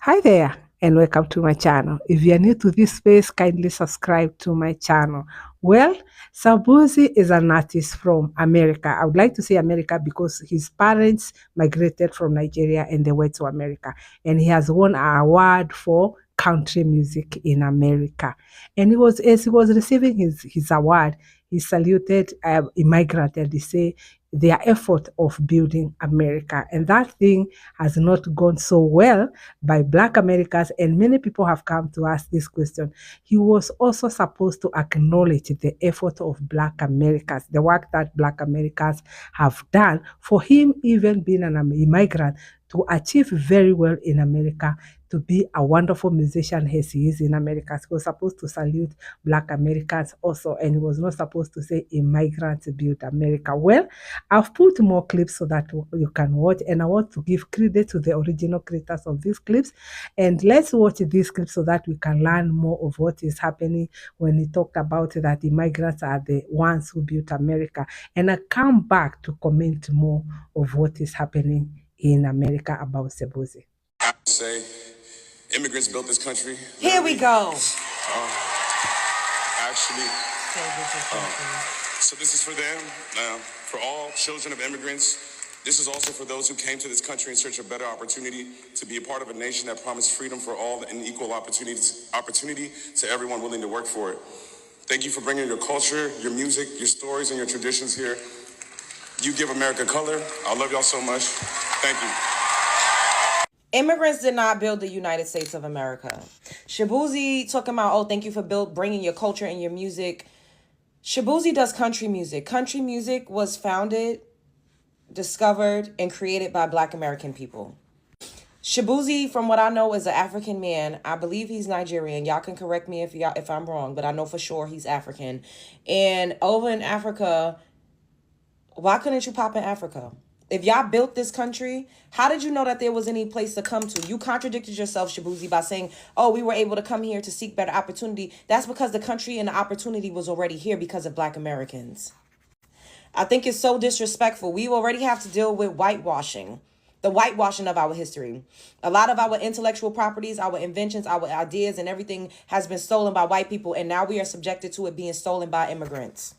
Hi there, and welcome to my channel. If you are new to this space, kindly subscribe to my channel. Well, Shaboozey is an artist from America. I would like to say America because his parents migrated from Nigeria and they went to America. And he has won an award for country music in America. And as he was receiving his award, he saluted immigrant and he said their effort of building America. And that thing has not gone so well by Black Americans, and many people have come to ask this question. He was also supposed to acknowledge the effort of Black Americans, the work that Black Americans have done for him, even being an immigrant, to achieve very well in America, to be a wonderful musician as he is in America. So he was supposed to salute Black Americans also, and he was not supposed to say immigrants built America. Well, I've put more clips so that you can watch, and I want to give credit to the original creators of these clips. And let's watch these clips so that we can learn more of what is happening when he talked about that immigrants are the ones who built America. And I come back to comment more of what is happening in America about Shaboozey. I would say immigrants built this country. Here we go. Actually, so this is for them, for all children of immigrants. This is also for those who came to this country in search of better opportunity to be a part of a nation that promised freedom for all and equal opportunity to everyone willing to work for it. Thank you for bringing your culture, your music, your stories, and your traditions here. You give America color. I love y'all so much. Thank you. Immigrants did not build the United States of America. Shaboozey talking about, oh, thank you for bringing your culture and your music. Shaboozey does country music. Country music was founded, discovered, and created by Black American people. Shaboozey, from what I know, is an African man. I believe he's Nigerian. Y'all can correct me if I'm wrong, but I know for sure he's African. And over in Africa, why couldn't you pop in Africa? If y'all built this country, how did you know that there was any place to come to? You contradicted yourself, Shaboozey, by saying, oh, we were able to come here to seek better opportunity. That's because the country and the opportunity was already here because of Black Americans. I think it's so disrespectful. We already have to deal with whitewashing, the whitewashing of our history. A lot of our intellectual properties, our inventions, our ideas, and everything has been stolen by white people, and now we are subjected to it being stolen by immigrants.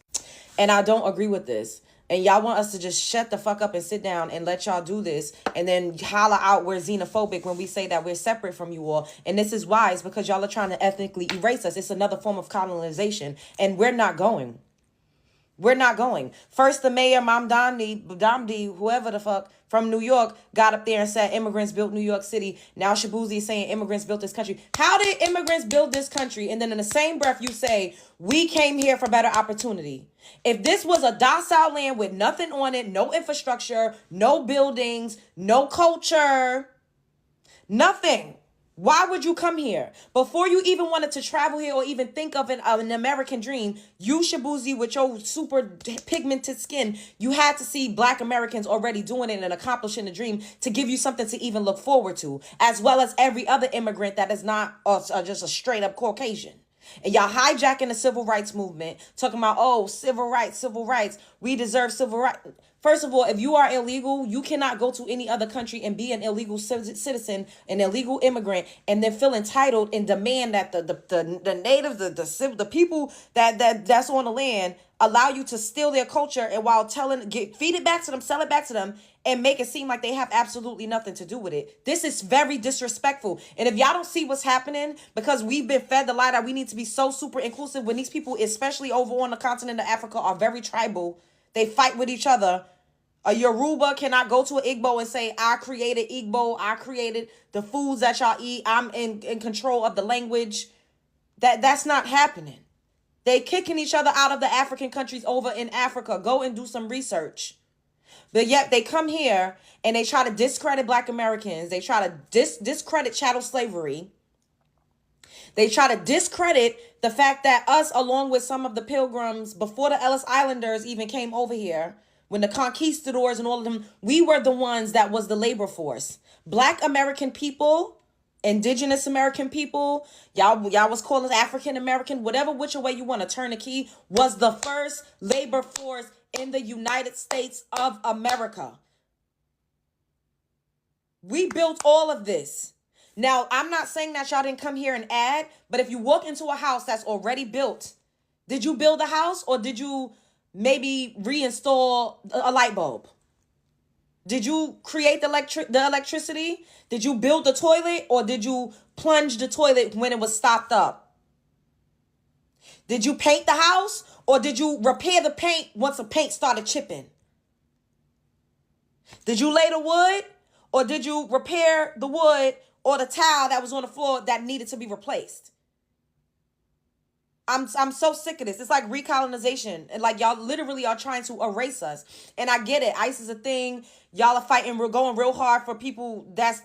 And I don't agree with this. And y'all want us to just shut the fuck up and sit down and let y'all do this and then holler out we're xenophobic when we say that we're separate from you all. And this is why. It's because y'all are trying to ethnically erase us. It's another form of colonization. And we're not going. We're not going. First, the mayor, Damdi, whoever the fuck, from New York, got up there and said immigrants built New York City. Now Shaboozey is saying immigrants built this country. How did immigrants build this country? And then in the same breath, you say, we came here for better opportunity. If this was a docile land with nothing on it, no infrastructure, no buildings, no culture, nothing, why would you come here? Before you even wanted to travel here or even think of an American dream, you, Shaboozey, with your super pigmented skin, you had to see Black Americans already doing it and accomplishing the dream to give you something to even look forward to, as well as every other immigrant that is not just a straight up Caucasian. And y'all hijacking the civil rights movement, talking about, oh, civil rights, we deserve civil rights. First of all, if you are illegal, you cannot go to any other country and be an illegal citizen, an illegal immigrant, and then feel entitled and demand that the natives, the people that's on the land allow you to steal their culture, and while feed it back to them, sell it back to them, and make it seem like they have absolutely nothing to do with it. This is very disrespectful. And if y'all don't see what's happening, because we've been fed the lie that we need to be so super inclusive when these people, especially over on the continent of Africa, are very tribal. They fight with each other. A Yoruba cannot go to an Igbo and say, I created Igbo. I created the foods that y'all eat. I'm in control of the language. That's not happening. They kicking each other out of the African countries over in Africa. Go and do some research. But yet they come here and they try to discredit Black Americans. They try to discredit chattel slavery. They try to discredit the fact that us, along with some of the pilgrims before the Ellis Islanders even came over here, when the conquistadors and all of them, we were the ones that was the labor force. Black American people, indigenous American people, y'all was calling African American, whatever which way you want to turn the key, was the first labor force in the United States of America. We built all of this. Now, I'm not saying that y'all didn't come here and add, but if you walk into a house that's already built, did you build a house or did you maybe reinstall a light bulb? Did you create the electricity? Did you build the toilet or did you plunge the toilet when it was stopped up? Did you paint the house or did you repair the paint once the paint started chipping? Did you lay the wood or did you repair the wood or the tile that was on the floor that needed to be replaced? I'm so sick of this. It's like recolonization. And like y'all literally are trying to erase us. And I get it. ICE is a thing. Y'all are fighting. We're going real hard for people that's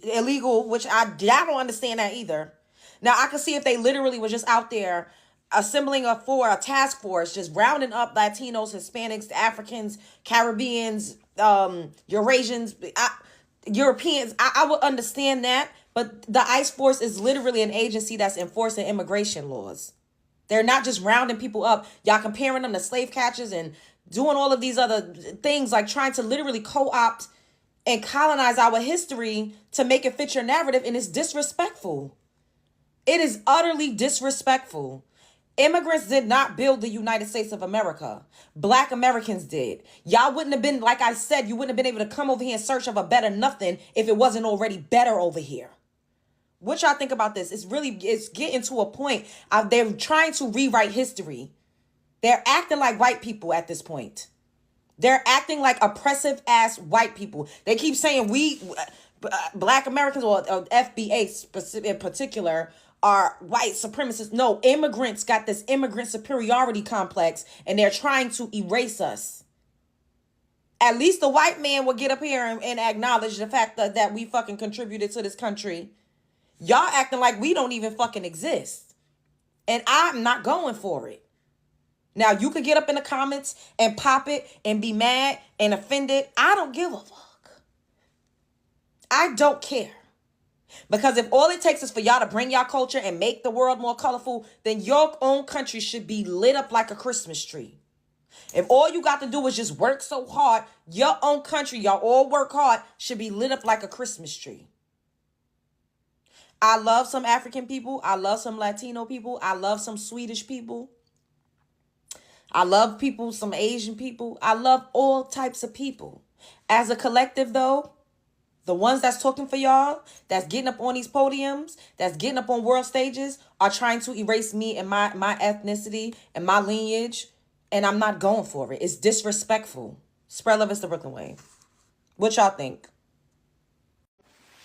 illegal, which I don't understand that either. Now, I could see if they literally were just out there assembling a task force, just rounding up Latinos, Hispanics, Africans, Caribbeans, Eurasians, Europeans. I would understand that. But the ICE force is literally an agency that's enforcing immigration laws. They're not just rounding people up. Y'all comparing them to slave catchers and doing all of these other things, like trying to literally co-opt and colonize our history to make it fit your narrative. And it's disrespectful. It is utterly disrespectful. Immigrants did not build the United States of America. Black Americans did. Y'all wouldn't have been, like I said, you wouldn't have been able to come over here in search of a better nothing if it wasn't already better over here. What y'all think about this? It's getting to a point. They're trying to rewrite history. They're acting like white people at this point. They're acting like oppressive ass white people. They keep saying Black Americans or FBA in particular are white supremacists. No, immigrants got this immigrant superiority complex and they're trying to erase us. At least the white man will get up here and acknowledge the fact that we fucking contributed to this country. Y'all acting like we don't even fucking exist. And I'm not going for it. Now, you could get up in the comments and pop it and be mad and offended. I don't give a fuck. I don't care. Because if all it takes is for y'all to bring y'all culture and make the world more colorful, then your own country should be lit up like a Christmas tree. If all you got to do is just work so hard, your own country, y'all all work hard, should be lit up like a Christmas tree. I love some African people. I love some Latino people. I love some Swedish people. I love people, some Asian people. I love all types of people. As a collective, though, the ones that's talking for y'all, that's getting up on these podiums, that's getting up on world stages, are trying to erase me and my ethnicity and my lineage, and I'm not going for it. It's disrespectful. Spread love is the Brooklyn way. What y'all think?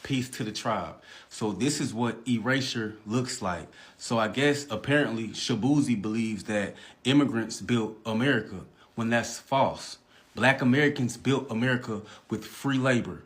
Peace to the tribe. So this is what erasure looks like. So I guess apparently Shaboozey believes that immigrants built America when that's false. Black Americans built America with free labor.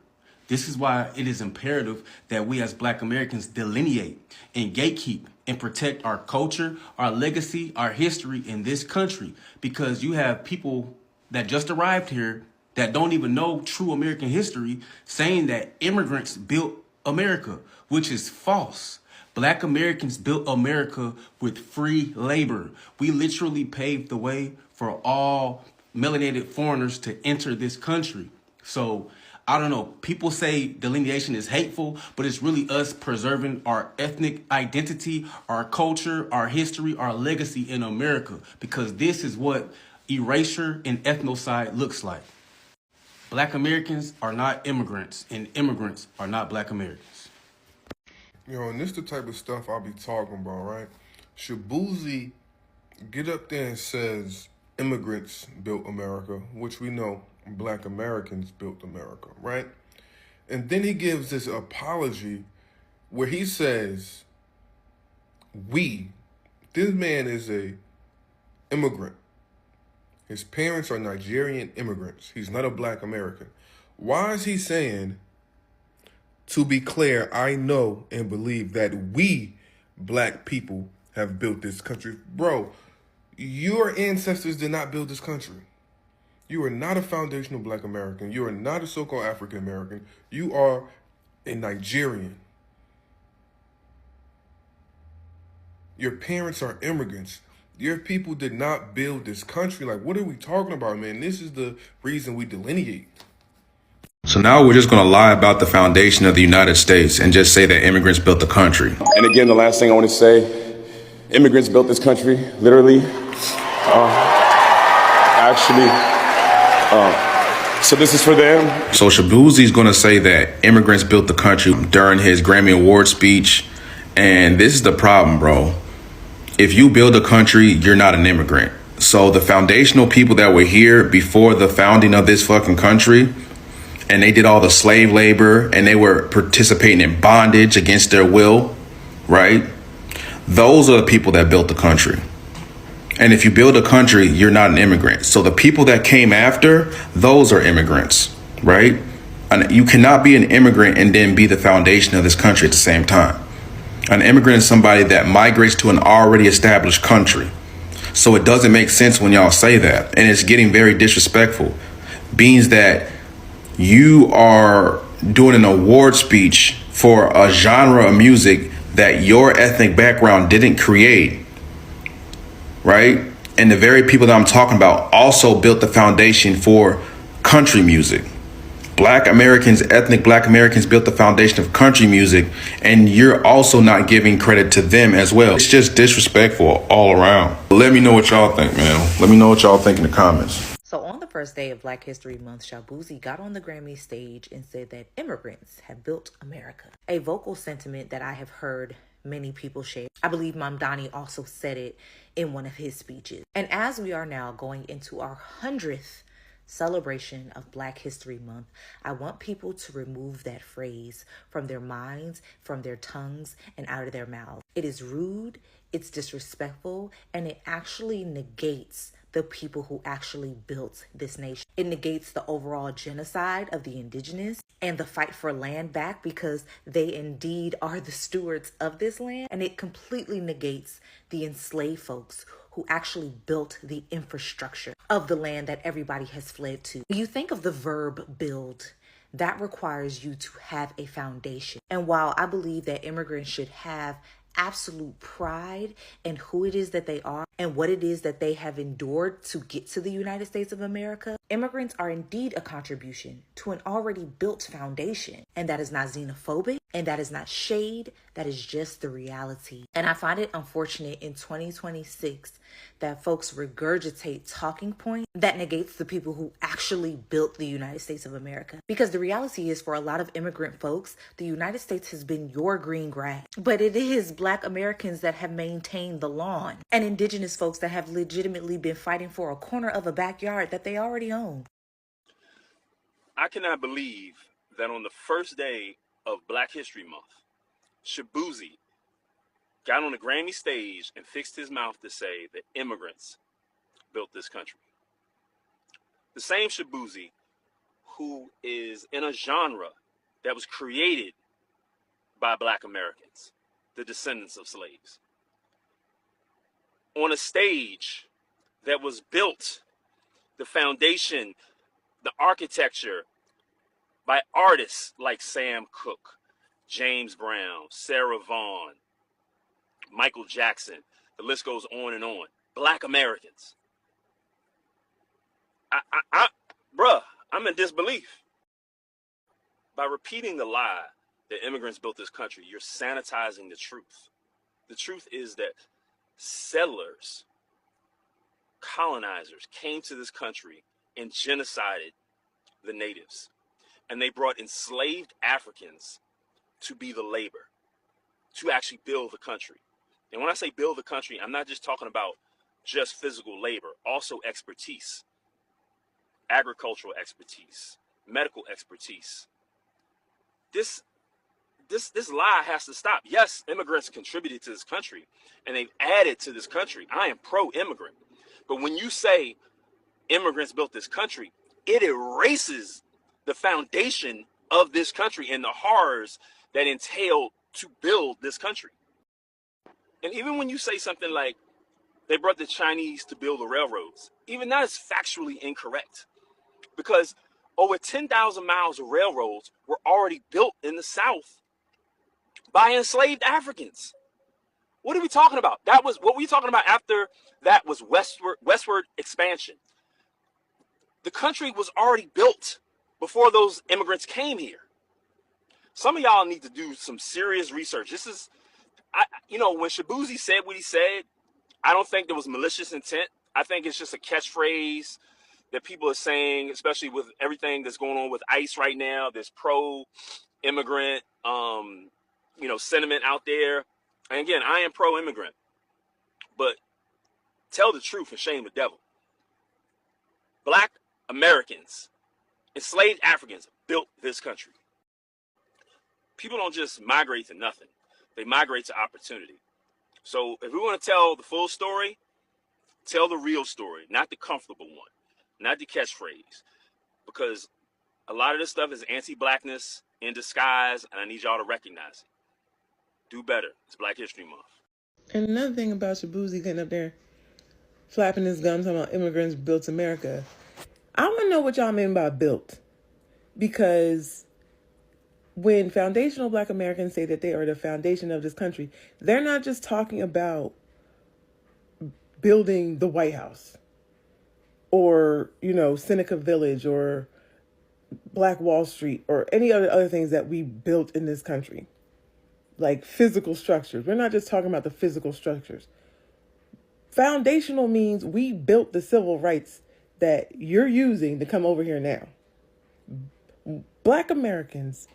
This is why it is imperative that we as Black Americans delineate and gatekeep and protect our culture, our legacy, our history in this country, because you have people that just arrived here that don't even know true American history saying that immigrants built America, which is false. Black Americans built America with free labor. We literally paved the way for all melanated foreigners to enter this country. So I don't know, people say delineation is hateful, but it's really us preserving our ethnic identity, our culture, our history, our legacy in America, because this is what erasure and ethnocide looks like. Black Americans are not immigrants, and immigrants are not Black Americans. And this the type of stuff I'll be talking about, right? Shaboozey get up there and says immigrants built America, which we know Black Americans built America, right? And then he gives this apology where he says, this man is a immigrant. His parents are Nigerian immigrants. He's not a Black American. Why is he saying, to be clear, I know and believe that we Black people have built this country? Bro, your ancestors did not build this country. You are not a foundational Black American. You are not a so-called African American. You are a Nigerian. Your parents are immigrants. Your people did not build this country. Like, what are we talking about, man? This is the reason we delineate. So now we're just going to lie about the foundation of the United States and just say that immigrants built the country. And again, the last thing I want to say, immigrants built this country, literally. So this is for them. So Shaboozey is going to say that immigrants built the country during his Grammy Award speech. And this is the problem, bro. If you build a country, you're not an immigrant. So the foundational people that were here before the founding of this fucking country, and they did all the slave labor and they were participating in bondage against their will, right? Those are the people that built the country. And if you build a country, you're not an immigrant. So the people that came after, those are immigrants, right? And you cannot be an immigrant and then be the foundation of this country at the same time. An immigrant is somebody that migrates to an already established country. So it doesn't make sense when y'all say that. And it's getting very disrespectful. Means that you are doing an award speech for a genre of music that your ethnic background didn't create, right? And the very people that I'm talking about also built the foundation for country music. Black Americans, ethnic Black Americans built the foundation of country music, and you're also not giving credit to them as well. It's just disrespectful all around. Let me know what y'all think, man. Let me know what y'all think in the comments. So on the first day of Black History Month, Shaboozey got on the Grammy stage and said that immigrants have built America. A vocal sentiment that I have heard many people share. I believe Mamdani also said it in one of his speeches. And as we are now going into our 100th celebration of Black History Month, I want people to remove that phrase from their minds, from their tongues, and out of their mouths. It is rude, it's disrespectful, and it actually negates the people who actually built this nation. It negates the overall genocide of the indigenous and the fight for land back, because they indeed are the stewards of this land. And it completely negates the enslaved folks who actually built the infrastructure of the land that everybody has fled to. You think of the verb build, that requires you to have a foundation. And while I believe that immigrants should have absolute pride in who it is that they are and what it is that they have endured to get to the United States of America, immigrants are indeed a contribution to an already built foundation. And that is not xenophobic, and that is not shade, that is just the reality. And I find it unfortunate in 2026 that folks regurgitate talking points that negates the people who actually built the United States of America. Because the reality is, for a lot of immigrant folks, the United States has been your green grass. But it is Black Americans that have maintained the lawn, and indigenous folks that have legitimately been fighting for a corner of a backyard that they already own. I cannot believe that on the first day of Black History Month, Shaboozey got on the Grammy stage and fixed his mouth to say that immigrants built this country. The same Shaboozey who is in a genre that was created by Black Americans, the descendants of slaves, on a stage that was built, the foundation, the architecture, by artists like Sam Cooke, James Brown, Sarah Vaughan, Michael Jackson, the list goes on and on. Black Americans. Bruh, I'm in disbelief. By repeating the lie that immigrants built this country, you're sanitizing the truth. The truth is that settlers, colonizers came to this country and genocided the natives. And they brought enslaved Africans to be the labor, to actually build the country. And when I say build the country, I'm not just talking about just physical labor, also expertise, agricultural expertise, medical expertise. This lie has to stop. Yes, immigrants contributed to this country and they've added to this country. I am pro-immigrant. But when you say immigrants built this country, it erases the foundation of this country and the horrors that entailed to build this country. And even when you say something like they brought the Chinese to build the railroads, even that is factually incorrect, because over 10,000 miles of railroads were already built in the South by enslaved Africans. What are we talking about? That was what we talking about. After that was westward expansion. The country was already built before those immigrants came here. Some of y'all need to do some serious research. This is, when Shaboozey said what he said, I don't think there was malicious intent. I think it's just a catchphrase that people are saying, especially with everything that's going on with ICE right now. There's pro-immigrant, sentiment out there. And again, I am pro-immigrant, but tell the truth and shame the devil. Black Americans, enslaved Africans built this country. People don't just migrate to nothing. They migrate to opportunity. So if we want to tell the full story, tell the real story, not the comfortable one, not the catchphrase, because a lot of this stuff is anti-blackness in disguise, and I need y'all to recognize it. Do better. It's Black History Month. And another thing about Shaboozey getting up there, flapping his gums, talking about immigrants built America. I want to know what y'all mean by built. Because when foundational Black Americans say that they are the foundation of this country, they're not just talking about building the White House or, Seneca Village or Black Wall Street or any other things that we built in this country. Like physical structures. We're not just talking about the physical structures. Foundational means we built the civil rights that you're using to come over here now. Black Americans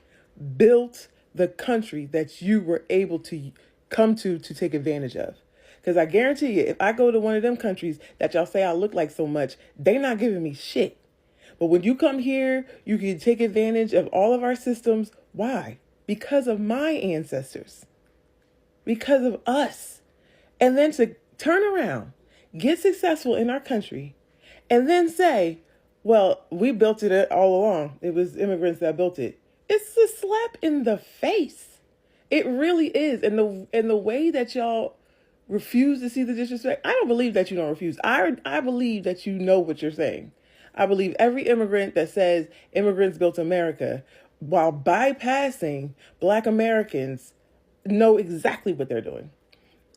built the country that you were able to come to take advantage of. Because I guarantee you, if I go to one of them countries that y'all say I look like so much, they not giving me shit. But when you come here, you can take advantage of all of our systems. Why? Because of my ancestors. Because of us. And then to turn around, get successful in our country, and then say, well, we built it all along. It was immigrants that built it. It's a slap in the face. It really is. And the way that y'all refuse to see the disrespect, I don't believe that you don't refuse. I believe that you know what you're saying. I believe every immigrant that says immigrants built America, while bypassing Black Americans, know exactly what they're doing.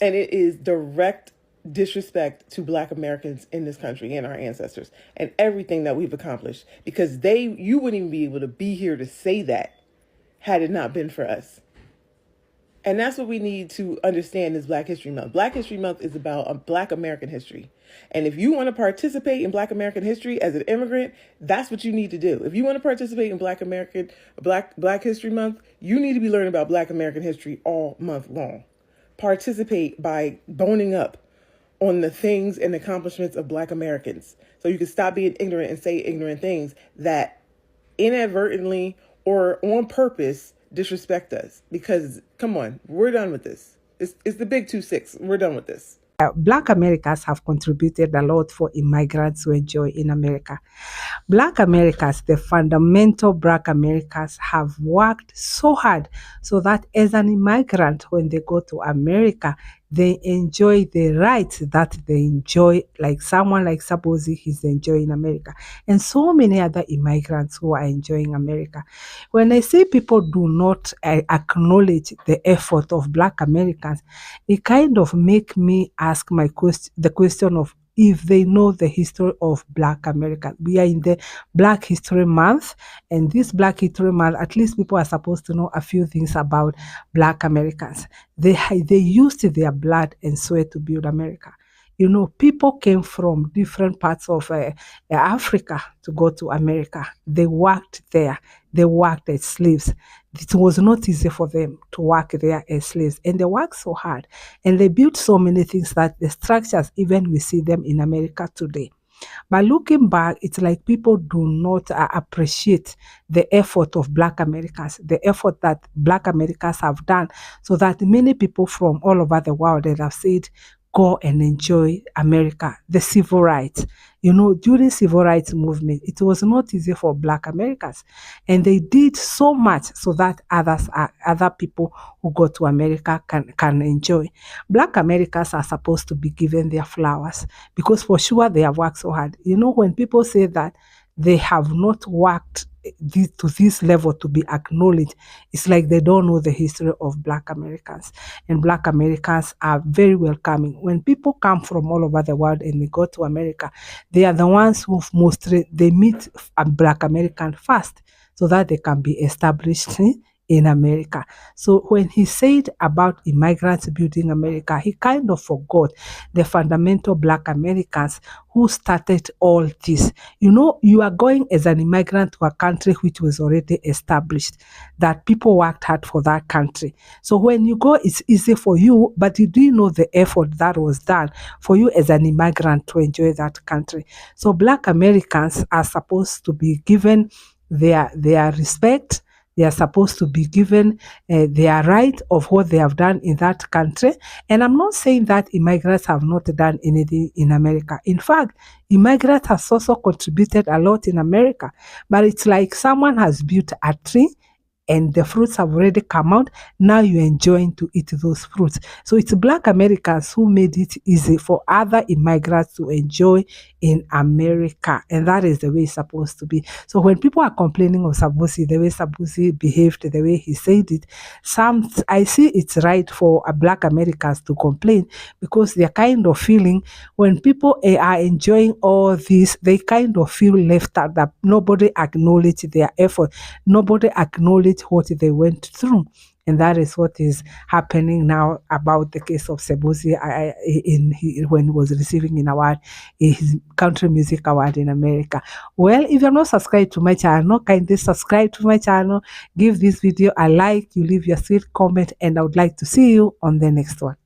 And it is direct disrespect to Black Americans in this country and our ancestors and everything that we've accomplished, because you wouldn't even be able to be here to say that had it not been for us. And that's what we need to understand is Black History Month. Black History Month is about Black American history. And if you want to participate in Black American history as an immigrant, that's what you need to do. If you want to participate in Black History Month, you need to be learning about Black American history all month long. Participate by boning up on the things and accomplishments of Black Americans. So you can stop being ignorant and say ignorant things that inadvertently or on purpose disrespect us. Because, come on, we're done with this. It's the big 2-6. We're done with this. Black Americans have contributed a lot for immigrants to enjoy in America. Black Americans, the fundamental Black Americans, have worked so hard so that as an immigrant, when they go to America, they enjoy the rights that they enjoy, like someone like Shaboozey, he's enjoying America, and so many other immigrants who are enjoying America. When I say people do not acknowledge the effort of Black Americans, it kind of make me ask the question of if they know the history of Black America. We are in the Black History Month, and this Black History Month, at least people are supposed to know a few things about Black Americans. They used their blood and sweat to build America. People came from different parts of Africa to go to America. They worked there. They worked as slaves. It was not easy for them to work there as slaves. And they worked so hard. And they built so many things that the structures, even we see them in America today. But looking back, it's like people do not appreciate the effort of Black Americans, the effort that Black Americans have done, so that many people from all over the world that have said, go and enjoy America, the civil rights. During civil rights movement, it was not easy for Black Americans. And they did so much so that other people who go to America can enjoy. Black Americans are supposed to be given their flowers because for sure they have worked so hard. When people say that they have not worked to this level to be acknowledged. It's like they don't know the history of Black Americans. And Black Americans are very welcoming. When people come from all over the world and they go to America, they are the ones who mostly they meet a Black American first so that they can be established in America. So when he said about immigrants building America, he kind of forgot the fundamental Black Americans who started all this. You know, you are going as an immigrant to a country which was already established, that people worked hard for that country. So when you go, it's easy for you, but you do know the effort that was done for you as an immigrant to enjoy that country. So Black Americans are supposed to be given their respect. They are supposed to be given their right of what they have done in that country. And I'm not saying that immigrants have not done anything in America. In fact, immigrants have also contributed a lot in America. But it's like someone has built a tree and the fruits have already come out. Now you're enjoying to eat those fruits. So it's Black Americans who made it easy for other immigrants to enjoy in America. And that is the way it's supposed to be. So when people are complaining of Shaboozey, the way Shaboozey behaved, the way he said it, I see it's right for Black Americans to complain, because they're kind of feeling when people are enjoying all this, they kind of feel left out, that nobody acknowledged their effort. Nobody acknowledged what they went through. And that is what is happening now about the case of Shaboozey when he was receiving his country music award in America. Well, if you're not subscribed to my channel, kindly subscribe to my channel, give this video a like, you leave your sweet comment, and I would like to see you on the next one.